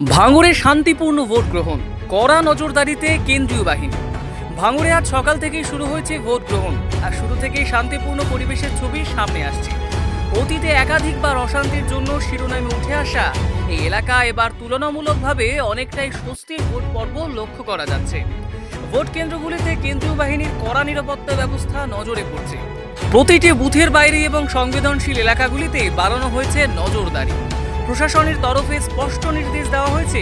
ভাঙড়ে শান্তিপূর্ণ ভোট গ্রহণ, কড়া নজরদারিতে কেন্দ্রীয় বাহিনী। ভাঙড়ে আজ সকাল থেকেই শুরু হয়েছে ভোট গ্রহণ, আর শুরু থেকেই শান্তিপূর্ণ পরিবেশের ছবি সামনে আসছে। অতীতে একাধিকবার অশান্তির জন্য শিরোনামে উঠে আসা এই এলাকা এবার তুলনামূলকভাবে অনেকটাই স্বস্তির ভোট পর্ব লক্ষ্য করা যাচ্ছে। ভোট কেন্দ্রগুলিতে কেন্দ্রীয় বাহিনীর কড়া নিরাপত্তা ব্যবস্থা নজরে পড়ছে। প্রতিটি বুথের বাইরে এবং সংবেদনশীল এলাকাগুলিতে বাড়ানো হয়েছে নজরদারি। প্রশাসনের তরফে স্পষ্ট নির্দেশ দেওয়া হয়েছে,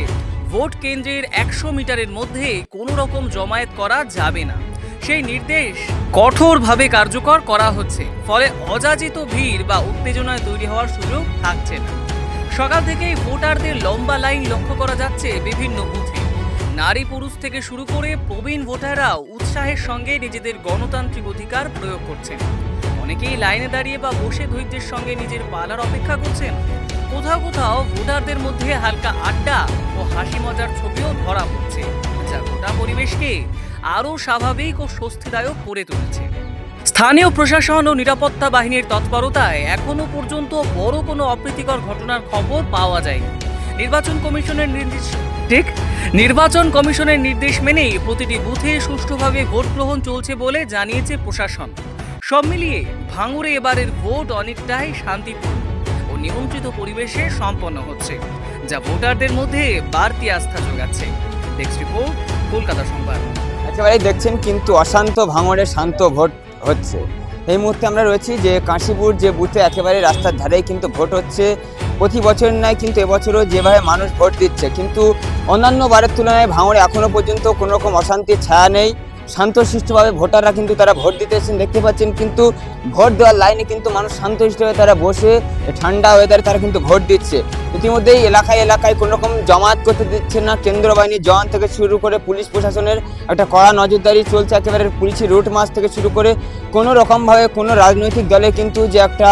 ভোট কেন্দ্রের 100 মিটারের মধ্যে কোনো রকম জমায়েত করা যাবে না। সেই নির্দেশ কঠোরভাবে কার্যকর করা হচ্ছে, ফলে অযাচিত ভিড় বা উত্তেজনায় তৈরি হওয়ার সুযোগ থাকছে না। সকাল থেকেই ভোটারদের লম্বা লাইন লক্ষ্য করা যাচ্ছে বিভিন্ন বুথে। নারী পুরুষ থেকে শুরু করে প্রবীণ ভোটাররাও উৎসাহের সঙ্গে নিজেদের গণতান্ত্রিক অধিকার প্রয়োগ করছেন। অনেকেই লাইনে দাঁড়িয়ে বা বসে ধৈর্যের সঙ্গে নিজের পালার অপেক্ষা করছেন। কোথাও কোথাও ভোটারদের মধ্যে হালকা আড্ডা ও হাসি মজার ছবিও ধরা পড়ছে, যা গোটা পরিবেশকে আরও স্বাভাবিক ও স্বস্তিদায়ক করে তুলেছে। স্থানীয় প্রশাসন ও নিরাপত্তা বাহিনীর তৎপরতায় এখনো পর্যন্ত বড় কোনো অপ্রীতিকর ঘটনার খবর পাওয়া যায়নি। নির্বাচন কমিশনের নির্দেশ মেনেই প্রতিটি বুথে সুষ্ঠুভাবে ভোট গ্রহণ চলছে বলে জানিয়েছে প্রশাসন। সব মিলিয়ে ভাঙড়ে এবারের ভোট অনেকটাই শান্তিপূর্ণ ও নিয়ন্ত্রিত পরিবেশে সম্পন্ন হচ্ছে, যা ভোটারদের মধ্যে বাড়তি আস্থা যোগাচ্ছে। ডেস্ক রিপোর্ট, কলকাতা সংবাদ। একেবারেই দেখছেন কিন্তু অশান্ত ভাঙড়ে শান্ত ভোট হচ্ছে। এই মুহূর্তে আমরা রয়েছি যে কাশীপুর যে বুথে একেবারে রাস্তার ধারেই কিন্তু ভোট হচ্ছে। প্রতি বছর নয় কিন্তু এবছরও যেভাবে মানুষ ভোট দিচ্ছে, কিন্তু অন্যান্য বারের তুলনায় ভাঙড়ে এখনও পর্যন্ত কোনো রকম অশান্তির ছায়া নেই। শান্তশিষ্টভাবে ভোটাররা কিন্তু তারা ভোট দিতে এসেছেন, দেখতে পাচ্ছেন। কিন্তু ভোট দেওয়ার লাইনে কিন্তু মানুষ শান্তশিষ্টভাবে তারা বসে ঠান্ডা ওয়েদারে তারা কিন্তু ভোট দিচ্ছে। ইতিমধ্যেই এলাকায় এলাকায় কোনো রকম জমায়েত করতে দিচ্ছে না। কেন্দ্র বাহিনীর জওয়ান থেকে শুরু করে পুলিশ প্রশাসনের একটা কড়া নজরদারি চলছে। একেবারে পুলিশের রুট মার্চ থেকে শুরু করে কোনো রকমভাবে কোনো রাজনৈতিক দলে কিন্তু যে একটা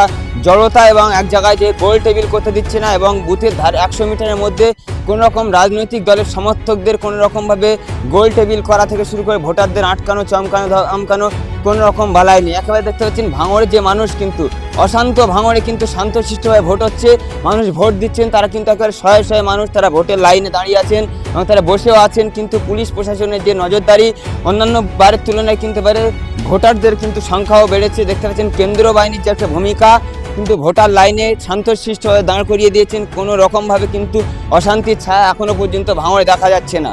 জড়তা এবং এক জায়গায় যে গোল টেবিল করতে দিচ্ছে না, এবং বুথের ধারে 100 মিটারের মধ্যে কোনো রকম রাজনৈতিক দলের সমর্থকদের কোনো রকমভাবে গোল টেবিল করা থেকে শুরু করে ভোটারদের আটকানো চমকানো আমকানো কোনো রকম বালাই নেই। একেবারে দেখতে পাচ্ছেন ভাঙড়ে যে মানুষ কিন্তু অশান্ত ভাঙড়ে কিন্তু শান্তশিষ্টভাবে ভোট হচ্ছে। মানুষ ভোট দিচ্ছেন, তারা কিন্তু একেবারে শয়ে শয়ে মানুষ তারা ভোটের লাইনে দাঁড়িয়ে আছেন এবং তারা বসেও আছেন। কিন্তু পুলিশ প্রশাসনের যে নজরদারি অন্যান্য বারের তুলনায় কিন্তু এবারে ভোটারদের কিন্তু সংখ্যাও বেড়েছে। দেখতে পাচ্ছেন কেন্দ্র বাহিনীর যে একটা ভূমিকা, কিন্তু ভোটার লাইনে শান্তশিষ্টভাবে দাঁড় করিয়ে দিয়েছেন। কোনো রকমভাবে কিন্তু অশান্তির ছায়া এখনো পর্যন্ত ভাঙড়ে দেখা যাচ্ছে না।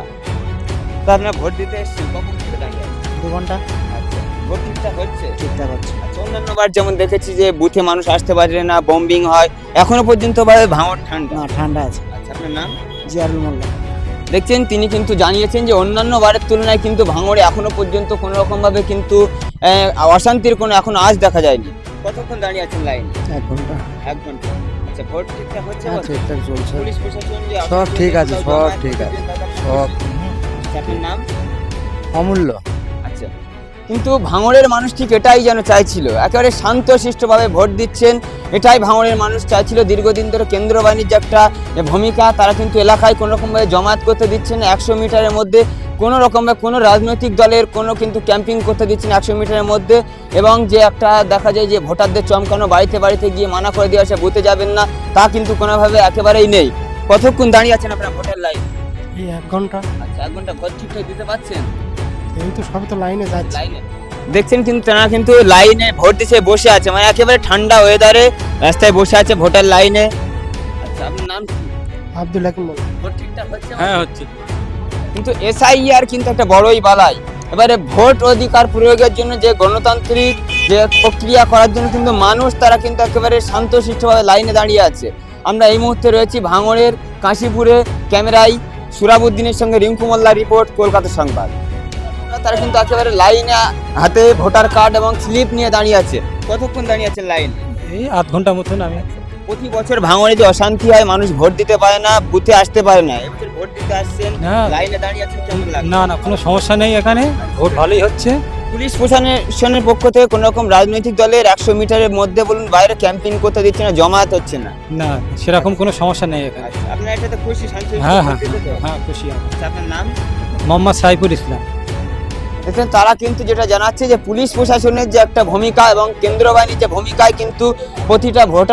তা আপনার ভোট দিতে এসেছেন, কখন থেকে দাঁড়িয়ে আছেন? 2 ঘন্টা। আচ্ছা, ভোট ঠিকঠাক হচ্ছে? ঠিকঠাক হচ্ছে। আচ্ছা, অন্যান্যবার যেমন দেখেছি যে বুথে মানুষ আসতে পারে না, বম্বিং হয়, এখনো পর্যন্ত ভাঙড় ঠান্ডা? না, ঠান্ডা আছে। আচ্ছা, আপনার নাম? জিয়ারুল মোল্লা। দেখছেন তিনি কিন্তু জানিয়েছেন যে অন্যান্য বারের তুলনায় কিন্তু ভাঙড়ে এখনো পর্যন্ত কোনো রকমভাবে কিন্তু অশান্তির কোনো এখনো আজ দেখা যায়নি। কতক্ষণ দাঁড়িয়ে আছেন লাইনে? 1 ঘন্টা। 1 ঘন্টা। আচ্ছা, ভোট ঠিকঠাক হচ্ছে? হ্যাঁ, ঠিকঠাক চলছে। পুলিশ প্রশাসন যে সব ঠিক আছে, সব ঠিক আছে, সব। আপনার নাম? অমূল্য। আচ্ছা, কিন্তু ভাঙড়ের মানুষ ঠিক এটাই যেন চাইছিল, একেবারে শান্তশিষ্টভাবে ভোট দিচ্ছেন, এটাই ভাঙড়ের মানুষ চাইছিল। দীর্ঘদিন ধরে কেন্দ্র বাহিনীর যে একটা ভূমিকা, তারা কিন্তু এলাকায় কোনো রকমভাবে জমায়েত করতে দিচ্ছেন না। 100 মিটারের মধ্যে কোনো রকমভাবে কোনো রাজনৈতিক দলের কোনো কিন্তু ক্যাম্পিং করতে দিচ্ছেন 100 মিটারের মধ্যে। এবং যে একটা দেখা যায় যে ভোটারদের চমকানো, বাড়িতে বাড়িতে গিয়ে মানা করে দিয়ে আসে বুথে যাবেন না, তা কিন্তু কোনোভাবে একেবারেই নেই। কতক্ষণ দাঁড়িয়ে আছেন আপনার ভোটের লাইন? এই 1 ঘন্টা। আচ্ছা, 1 ঘন্টা। ভোট ঠিকঠাক দিতে পারছেন? এই তো সব তো লাইনে যাচ্ছে। লাইনে দেখছেন কিন্তু তারা কিন্তু লাইনে ভোট দিতে বসে আছে, মানে একেবারে ঠান্ডা ওয়েদারে রাস্তায় বসে আছে ভোটার লাইনে। আচ্ছা, আপনার নাম কি? আব্দুল হাকিম মোল্লা। ভোট ঠিকঠাক হচ্ছে? হ্যাঁ, হচ্ছে। কিন্তু এসআইআর কিন্তু একটা বড়ই বালাই। এবারে ভোট অধিকার প্রয়োগের জন্য যে গণতান্ত্রিক যে প্রক্রিয়া করার জন্য কিন্তু মানুষ তারা কিন্তু একেবারে শান্তশিষ্টভাবে লাইনে দাঁড়িয়ে আছে। আমরা এই মুহূর্তে রয়েছি ভাঙড়ের কাশীপুরে। ক্যামেরায় সুরাবুদ্দিনের সঙ্গে রিঙ্কু মোল্লা, রিপোর্ট, কলকাতা সংবাদ। তারা কিন্তু একেবারে লাইনে হাতে ভোটার কার্ড এবং স্লিপ নিয়ে দাঁড়িয়ে আছে। কতক্ষণ দাঁড়িয়ে আছেন লাইন? এই 8 ঘন্টা মতন। আমি প্রতি বছর ভাঙড়ে যে অশান্তি হয়, মানুষ ভোট দিতে পারে না, বুথে আসতে পারে না, এবছর ভোট দিতে আসছেন, না। লাইনে দাঁড়িয়ে আছেন, কেমন লাগছে? না, কোনো সমস্যা নেই, এখানে ভোট ভালোই হচ্ছে। পুলিশ প্রশাসনের পক্ষ থেকে কোনো রকম রাজনৈতিক দলের 100 মিটারের মধ্যে বলুন বাইরে ক্যাম্পিং করতে দিচ্ছে না, জমায়েত হচ্ছে না? না, সেরকম কোনো সমস্যা নেই এখানে। আচ্ছা, আপনারা এটাতে খুশি? হ্যাঁ, হ্যাঁ, হ্যাঁ, খুশি আমি। আচ্ছা, আপনার নাম? মোহাম্মদ সাইফুল ইসলাম। দেখুন, তারা কিন্তু যেটা জানাচ্ছে যে পুলিশ প্রশাসনের যে একটা ভূমিকা এবং কেন্দ্র বাহিনীর যে ভূমিকায় কিন্তু প্রতিটা ভোটার